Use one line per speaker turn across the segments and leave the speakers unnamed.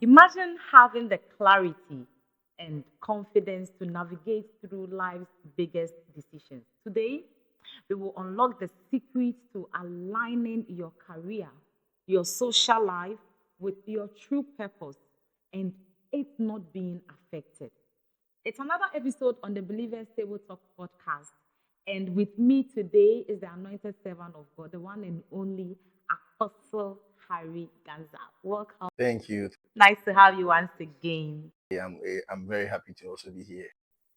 Imagine having the clarity and confidence to navigate through life's biggest decisions. Today, we will unlock the secrets to aligning your career, your social life with your true purpose and it not being affected. It's another episode on the Believers Table Talk podcast. And with me today is the anointed servant of God, the one and only Apostle Harry Ganza. Welcome.
Thank you.
Nice to have you once again.
I'm very happy to also be here.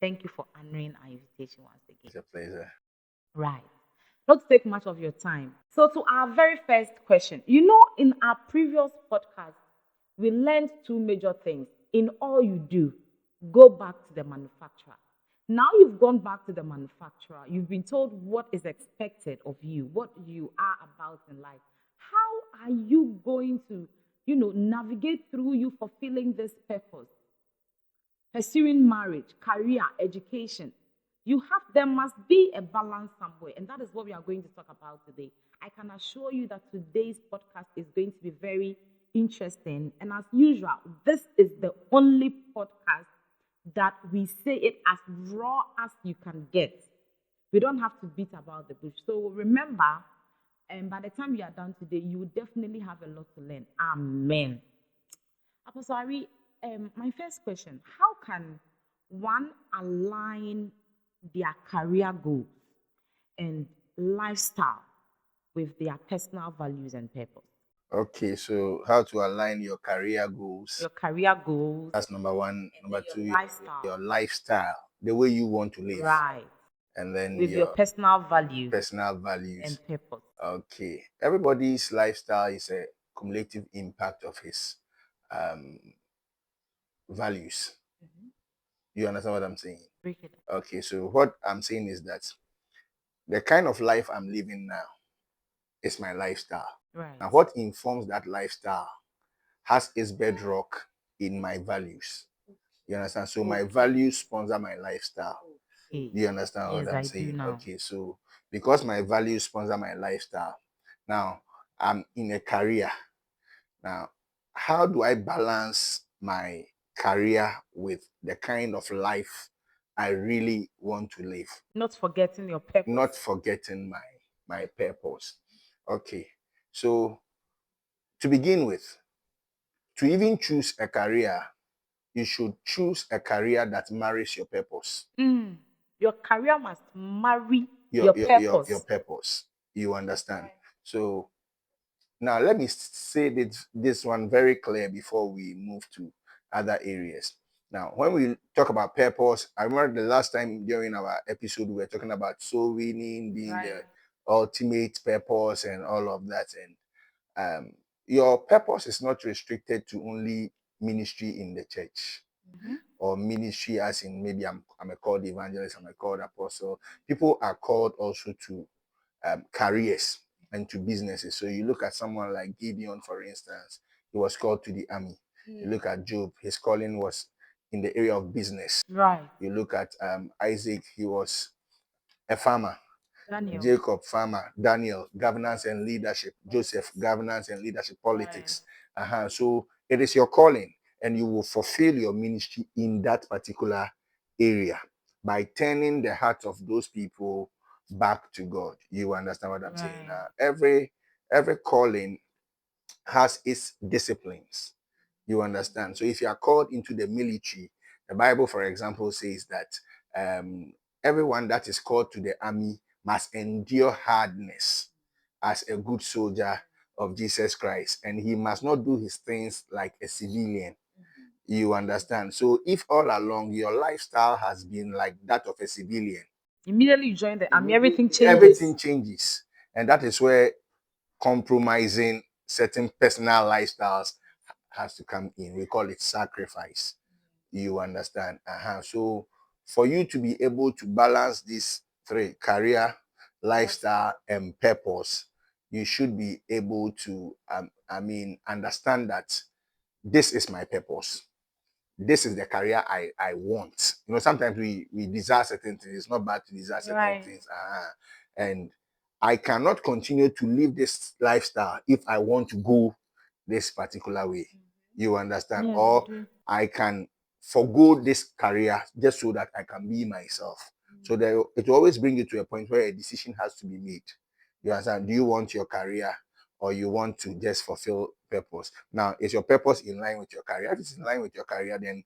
Thank you for honoring our invitation once again.
It's a pleasure.
Right. Not to take much of your time. So, to our very first question, in our previous podcast, we learned two major things. In all you do, go back to the manufacturer. Now you've gone back to the manufacturer, you've been told what is expected of you, what you are about in life. How are you going to, navigate through you fulfilling this purpose? Pursuing marriage, career, education. There must be a balance somewhere. And that is what we are going to talk about today. I can assure you that today's podcast is going to be very interesting. And as usual, this is the only podcast that we say it as raw as you can get. We don't have to beat about the bush. So remember, and by the time you are done today, you will definitely have a lot to learn. Amen. Apostle Ari, my first question, how can one align their career goals and lifestyle with their personal values and purpose?
Okay, so how to align your career goals?
Your career goals.
That's number one. Number
Your
two,
lifestyle.
your lifestyle, the way you want to live.
Right.
And then
With your personal values
personal values
and purpose.
Okay. Everybody's lifestyle is a cumulative impact of his um, values.
Mm-hmm.
You understand what I'm saying?
Break it.
Okay, so what I'm saying is that the kind of life I'm living now is my lifestyle.
Right.
And what informs that lifestyle has its bedrock in my values. You understand? So my values sponsor my lifestyle.
Okay.
Do you understand
Yes,
what I'm
I
saying?
do now.
Okay, so because my values sponsor my lifestyle, now I'm in a career. Now, how do I balance my career with the kind of life I really want to live?
Not forgetting your purpose.
Not forgetting my purpose. Okay, so to begin with, to even choose a career, you should choose a career that marries your purpose.
Your career must marry your purpose.
Your purpose. You understand? Right. So now let me say this one very clear before we move to other areas. Now, when we talk about purpose, I remember the last time during our episode we were talking about soul winning being the ultimate purpose and all of that. And your purpose is not restricted to only ministry in the church. Mm-hmm. Or ministry as in maybe I'm a called evangelist, I'm a called apostle. People are called also to careers and to businesses. So you look at someone like Gideon, for instance, he was called to the army. You look at Job, his calling was in the area of business.
Right.
You look at Isaac, he was a farmer.
Daniel.
Jacob, farmer. Daniel, governance and leadership. Joseph, governance and leadership, politics. Right. So it is your calling, and you will fulfill your ministry in that particular area by turning the hearts of those people back to God. You understand what I'm saying? Every calling has its disciplines. You understand? So if you are called into the military, the Bible, for example, says that everyone that is called to the army must endure hardness as a good soldier of Jesus Christ. And he must not do his things like a civilian. You understand? So if all along your lifestyle has been like that of a civilian,
immediately you join the army, everything changes.
Everything changes. And that is where compromising certain personal lifestyles has to come in. We call it sacrifice. You understand? So for you to be able to balance these three, career, lifestyle, and purpose, you should be able to understand that this is my purpose. This is the career I want. Sometimes we desire certain things. It's not bad to desire certain things. And I cannot continue to live this lifestyle if I want to go this particular way. You understand?
Yes, I
Or
do.
I can forgo this career just so that I can be myself. So there, it will always bring you to a point where a decision has to be made. You understand? Do you want your career or you want to just fulfill purpose? Now, is your purpose in line with your career? If it's in line with your career, then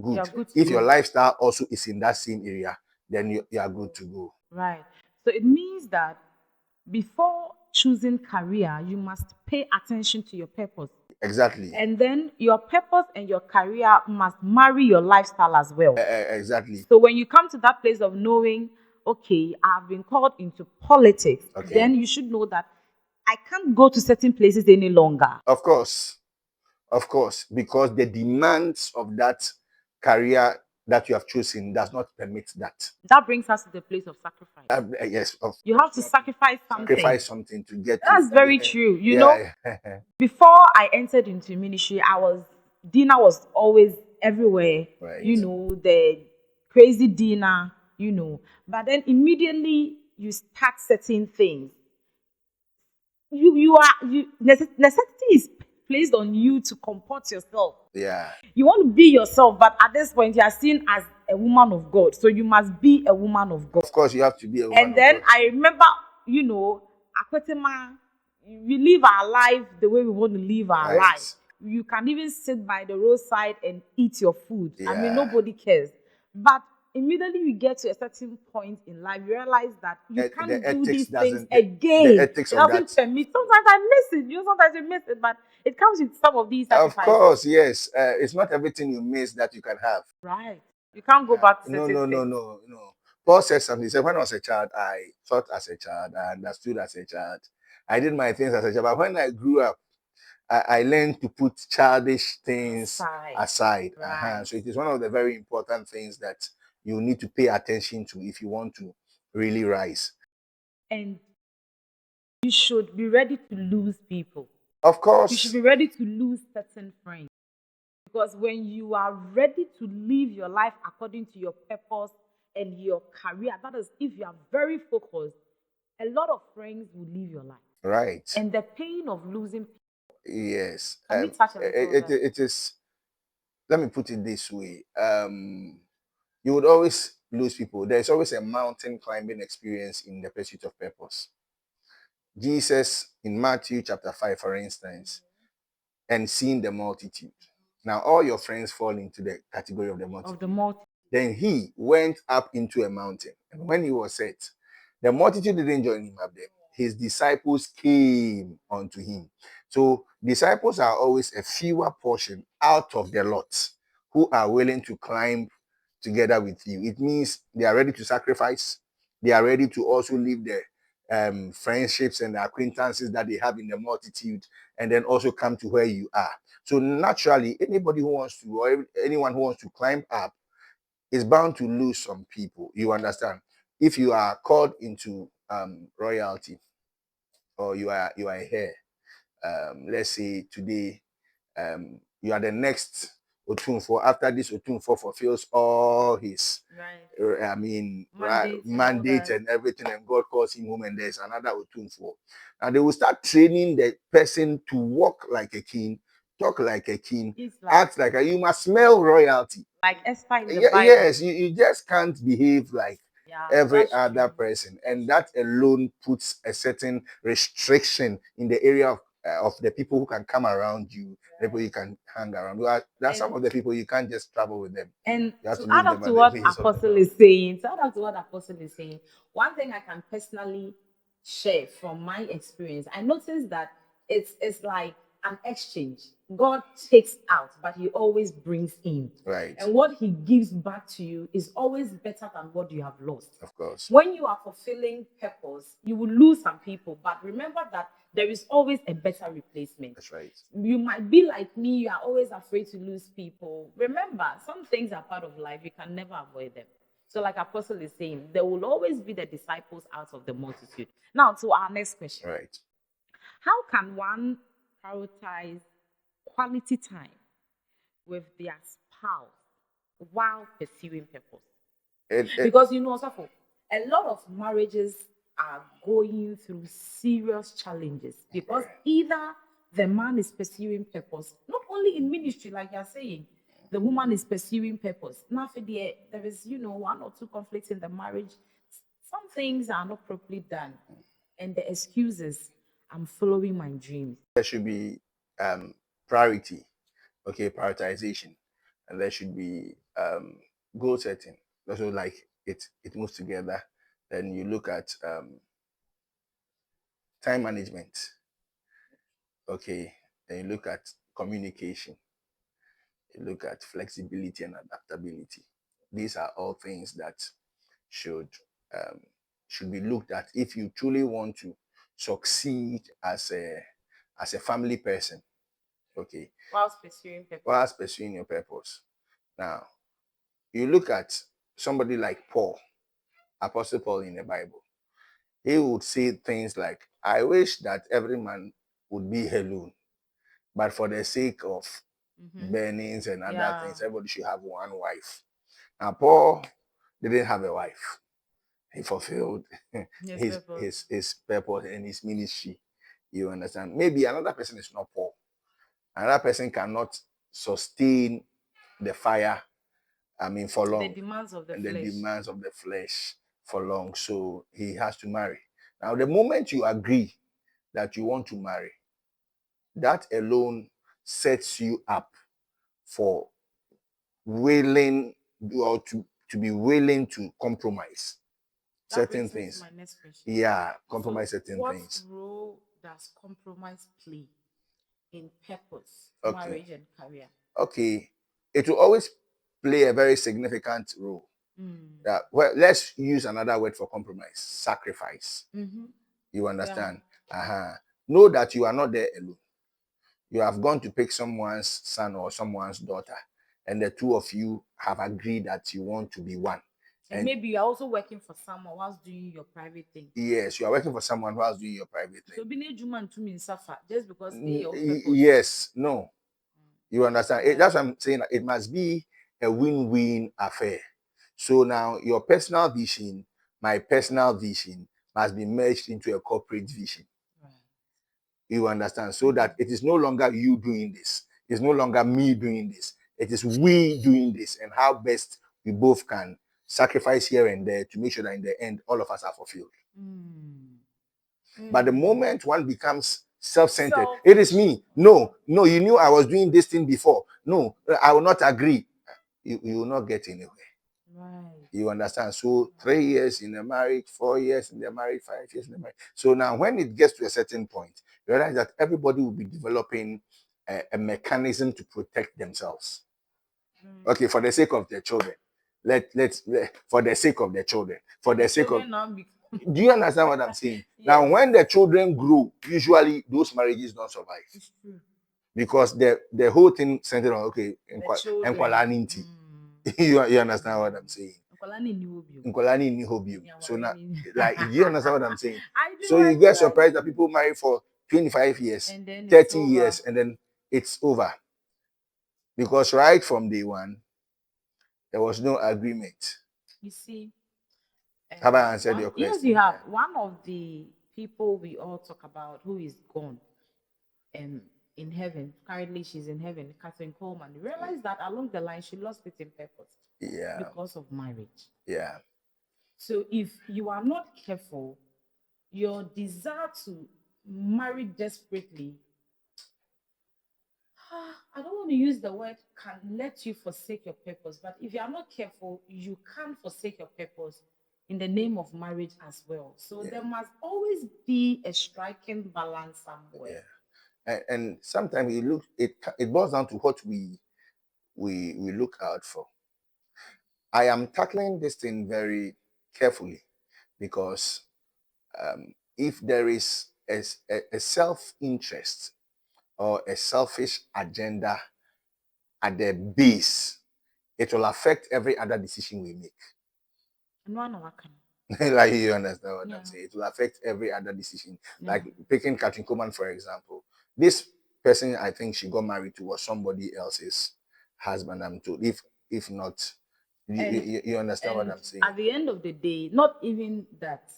good.
You're good to
If your
go.
lifestyle also is in that same area, then you are good to go.
Right. So it means that before choosing career, you must pay attention to your purpose.
Exactly.
And then your purpose and your career must marry your lifestyle as well.
Exactly.
So when you come to that place of knowing, okay, I've been called into politics,
Okay.
then you should know that I can't go to certain places any longer.
Of course. Of course, because the demands of that career that you have chosen does not permit that.
That brings us to the place of sacrifice.
Yes, of
You
course,
have to sacrifice something.
sacrifice something to get to.
That's very true. You know,
Yeah,
before I entered into ministry, dinner was always everywhere.
right.
You know, the crazy dinner, you know. But then immediately you start certain things. Necessity is placed on you to comport yourself.
Yeah,
You want to be yourself, but at this point you are seen as a woman of God. So you must be a woman of God.
of course, you have to be a woman
And
of
then
God.
I remember, you know, Akwetema, we live our life the way we want to live our
Right.
life. You can even sit by the roadside and eat your food. I mean,
Yeah.
nobody cares. But immediately you get to a certain point in life, you realize that you
The
can't do
ethics
these things
doesn't,
again.
the ethics
It
of
doesn't
that.
permit. Sometimes I miss it. You know, sometimes you miss it, but it comes with some of these
Of
sacrifices.
course, yes. It's not everything you miss that you can have.
Right. You can't go back to
No,
certain
no, no,
things.
no, no. Paul said something. He said, when I was a child, I thought as a child, I understood as a child. I did my things as a child. But when I grew up, I learned to put childish things aside.
Right.
So it is one of the very important things that you need to pay attention to if you want to really rise.
And you should be ready to lose people.
Of
You should
course,
be ready to lose certain friends. Because when you are ready to live your life according to your purpose and your career, that is, if you are very focused, a lot of friends will leave your life.
right.
And the pain of losing people,
Yes.
can we touch a little on that?
It is, let me put it this way. You would always lose people. There's always a mountain climbing experience in the pursuit of purpose. Jesus in Matthew chapter 5, for instance, and seeing the multitude. Now, all your friends fall into the category of the multitude.
Of the multi.
Then he went up into a mountain. And when he was set, the multitude didn't join him up there. His disciples came unto him. So disciples are always a fewer portion out of the lot who are willing to climb together with you. It means they are ready to sacrifice. They are ready to also leave their friendships and the acquaintances that they have in the multitude and then also come to where you are. So naturally, anybody who wants to, or anyone who wants to climb up is bound to lose some people. You understand? If you are called into royalty or you are here, let's say today, you are the next Otunfo. After this Otunfo fulfills all his mandate and everything, and God calls him home, and there's another Otunfo. And they will start training the person to walk like a king, talk like a king, act like a, you must smell royalty.
Like Esther in the Bible.
Yes, you just can't behave like every
that's
other
true.
person, and that alone puts a certain restriction in the area of the people who can come around you, the people you can hang around. There are some of the people you can't just travel with them.
And
You have
to
to
add
leave
up
them
to
at the
what
base of the
Apostle
mountain.
is saying, one thing I can personally share from my experience, I noticed that it's like an exchange. God takes out, but He always brings in.
Right.
And what He gives back to you is always better than what you have lost.
Of course.
When you are fulfilling purpose, you will lose some people, but remember that there is always a better replacement.
That's right.
You might be like me, you are always afraid to lose people. Remember, some things are part of life, you can never avoid them. So, like Apostle is saying, there will always be the disciples out of the multitude. Now, to our next question.
Right.
How can one prioritize quality time with their spouse while pursuing purpose? Because also, a lot of marriages are going through serious challenges because either the man is pursuing purpose, not only Similarly, in ministry, like you're saying, the woman is pursuing purpose. Now, for there is, one or two conflicts in the marriage. Some things are not properly done, and the excuses, I'm following my dreams.
There should be priority, okay, prioritization, and there should be goal setting. Also, like it moves together. Then you look at time management, okay. Then you look at communication. You look at flexibility and adaptability. These are all things that should um, should be looked at if you truly want to succeed as a family person. Okay,
Whilst pursuing purpose.
whilst pursuing your purpose. Now, you look at somebody like Paul, Apostle Paul in the Bible. He would say things like, "I wish that every man would be alone, but for the sake of burnings and other things, everybody should have one wife." Now, Paul didn't have a wife. He fulfilled his purpose and his ministry. You understand? Maybe another person is not Paul. Another person cannot sustain the fire, for long.
The demands of the
and
flesh.
the demands of the flesh for long. So he has to marry. Now, the moment you agree that you want to marry, that alone sets you up for willing or to be willing to compromise certain things.
My next question.
Yeah, compromise certain
what
things.
What role does compromise play in purpose,
Okay.
marriage, and career?
Okay, it will always play a very significant role. Well, let's use another word for compromise: sacrifice. You understand? Know that you are not there alone. You have gone to pick someone's son or someone's daughter, and the two of you have agreed that you want to be one.
And maybe you're also working for someone whilst doing your private thing.
Yes, you are working for someone whilst doing your private thing.
So being a human to me suffer just because
yes, no. You understand? That's what I'm saying. It must be a win-win affair. So now your personal vision, my personal vision, must be merged into a corporate vision. You understand? So that it is no longer you doing this. It's no longer me doing this. It is we doing this, and how best we both can sacrifice here and there to make sure that in the end, all of us are fulfilled. But the moment one becomes self-centered, it is me. No, you knew I was doing this thing before. No, I will not agree. You will not get anywhere.
Right.
You understand? So 3 years in a marriage, 4 years in the marriage, 5 years in the marriage. So now when it gets to a certain point, you realize that everybody will be developing a mechanism to protect themselves. Okay, for the sake of their children. Let's for the sake of their children. For the sake of do you understand what I'm saying? Yes. Now, when the children grow, usually those marriages don't survive. It's true. Because the whole thing centered on you understand what I'm saying? So now, like, you understand what I'm saying? So you get surprised that people marry for 25 years, 30 years, and then it's over. Because right from day one, there was no agreement.
You see,
have I answered your question?
Yes, you have. One of the people we all talk about who is gone in heaven, currently she's in heaven, Catherine Coleman, realized that along the line she lost it in purpose.
Yeah.
Because of marriage.
Yeah.
So if you are not careful, your desire to marry desperately, I don't want to use the word can let you forsake your purpose, but if you are not careful, you can forsake your purpose in the name of marriage as well. So there must always be a striking balance somewhere.
Yeah. And sometimes it boils down to what we look out for. I am tackling this thing very carefully because if there is a self-interest or a selfish agenda at the base, it will affect every other decision we make. Like, you understand what I'm saying? It will affect every other decision. Like picking Catherine Coleman, for example. This person, I think she got married to, was somebody else's husband, I'm told. If not, you understand what I'm saying?
At the end of the day, not even that.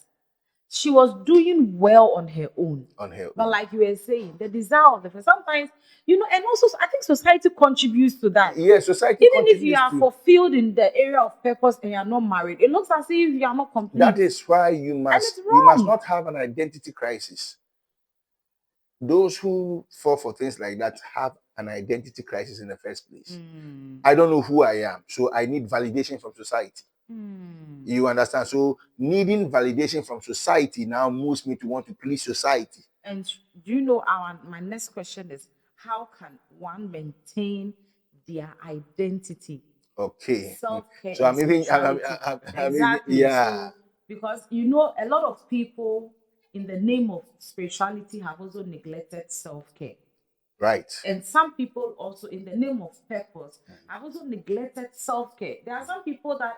she was doing well on her own.
On her
But
own.
like you were saying, the desire of the first, sometimes, and also I think society contributes to that.
Yes, society
Even if you
contributes
are
to.
fulfilled in the area of purpose and you are not married, it looks as if you are not complete.
That is why you
and it's
must
wrong.
not have an identity crisis. Those who fall for things like that have an identity crisis in the first place. I don't know who I am, so I need validation from society. You understand? So needing validation from society now moves me to want to please society.
And do you know my next question is, how can one maintain their identity?
Okay.
Self-care
So
and
I'm even,
exactly.
yeah.
So because a lot of people in the name of spirituality have also neglected self-care.
Right.
And some people also in the name of purpose have also neglected self-care. There are some people that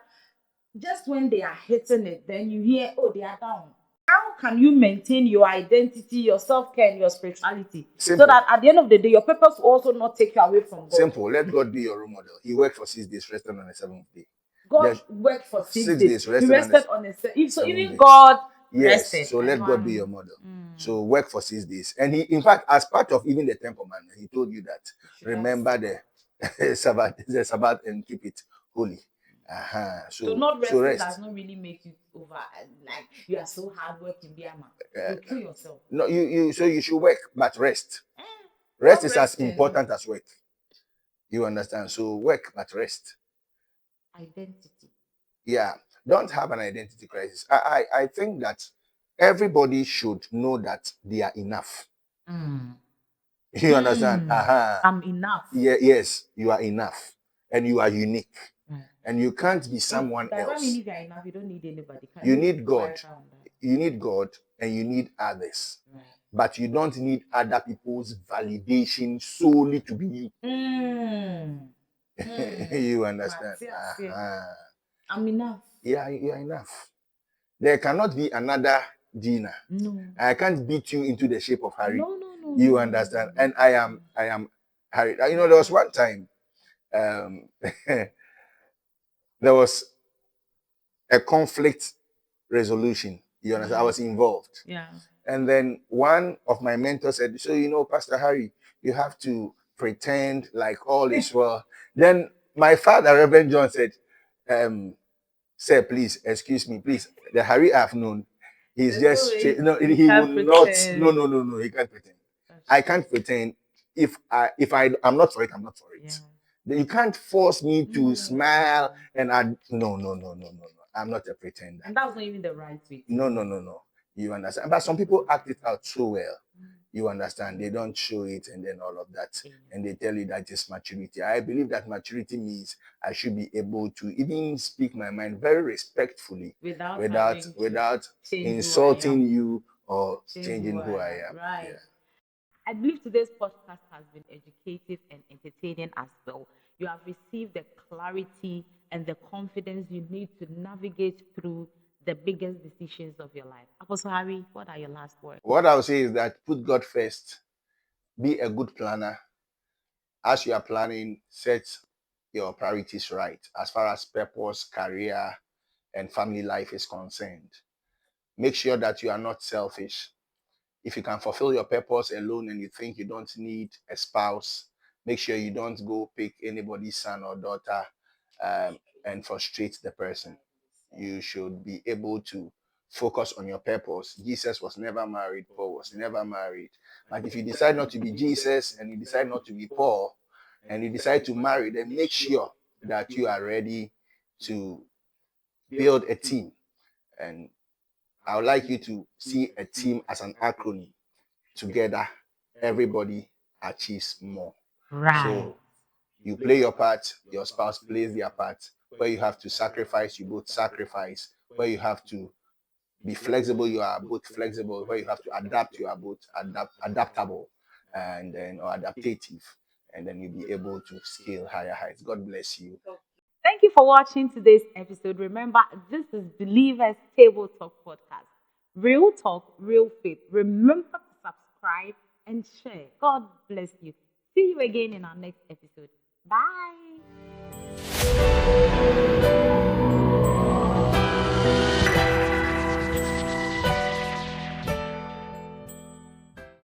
just when they are hitting it, then you hear, oh, they are down. How can you maintain your identity, your self-care, and your spirituality?
Simple.
So that at the end of the day, your purpose will also not take you away from God.
Simple. Let God be your role model. He worked for 6 days, rested on the seventh day.
God worked for 6 days. He rested on the seventh. So even God rested.
Yes. So let God be your model. So work for 6 days. And he, in fact, as part of even the temple commandment, he told you that remember the Sabbath and keep it holy.
So not resting does not really make you over, like you are so hardworking, you kill yourself.
No, so you should work, but rest. Rest is as important as work. You understand? So work, but rest.
Identity.
Yeah. Don't have an identity crisis. I think that everybody should know that they are enough. You understand?
I'm enough.
Yeah, yes, you are enough. And you are unique. And you can't be someone else.
That means if you are enough, you don't need anybody.
You need God. You need God and you need others. But you don't need other people's validation solely to be you. You understand?
I'm enough.
Yeah, you are enough. There cannot be another Dina.
No.
I can't beat you into the shape of Harry.
No.
You understand? And I am Harry. There was one time there was a conflict resolution. You understand? I was involved.
Yeah.
And then one of my mentors said, so, Pastor Harry, you have to pretend like all is well. Then my father, Reverend John, said, sir, please, excuse me, please. The Harry I've known, he's just, he will not, no, he can't pretend. I can't pretend. If I'm not for it, I'm not for it. You can't force me to smile and no. I'm not a pretender.
And that's not even the right way.
No. You understand? But some people act it out so well. You understand? They don't show it and then all of that. And they tell you that is maturity. I believe that maturity means I should be able to even speak my mind very respectfully without insulting you or changing who I am.
Right. Yeah. I believe today's podcast has been educative and entertaining as well. You have received the clarity and the confidence you need to navigate through the biggest decisions of your life. Apostle Harry, what are your last words?
What I'll say is that put God first. Be a good planner. As you are planning, set your priorities right as far as purpose, career, and family life is concerned. Make sure that you are not selfish. If you can fulfill your purpose alone and you think you don't need a spouse, make sure you don't go pick anybody's son or daughter and frustrate the person. You should be able to focus on your purpose. Jesus was never married. Paul was never married. But if you decide not to be Jesus and you decide not to be Paul and you decide to marry, then make sure that you are ready to build a team. And I would like you to see a team as an acronym. Together, everybody achieves more.
Right.
So you play your part, your spouse plays their part. Where you have to sacrifice, you both sacrifice. Where you have to be flexible, you are both flexible. Where you have to adapt, you are both adaptable and then or adaptative. And then you'll be able to scale higher heights. God bless you.
Thank you for watching today's episode. Remember, this is Believers Table Talk Podcast. Real talk, real faith. Remember to subscribe and share. God bless you. See you again in our next episode. Bye.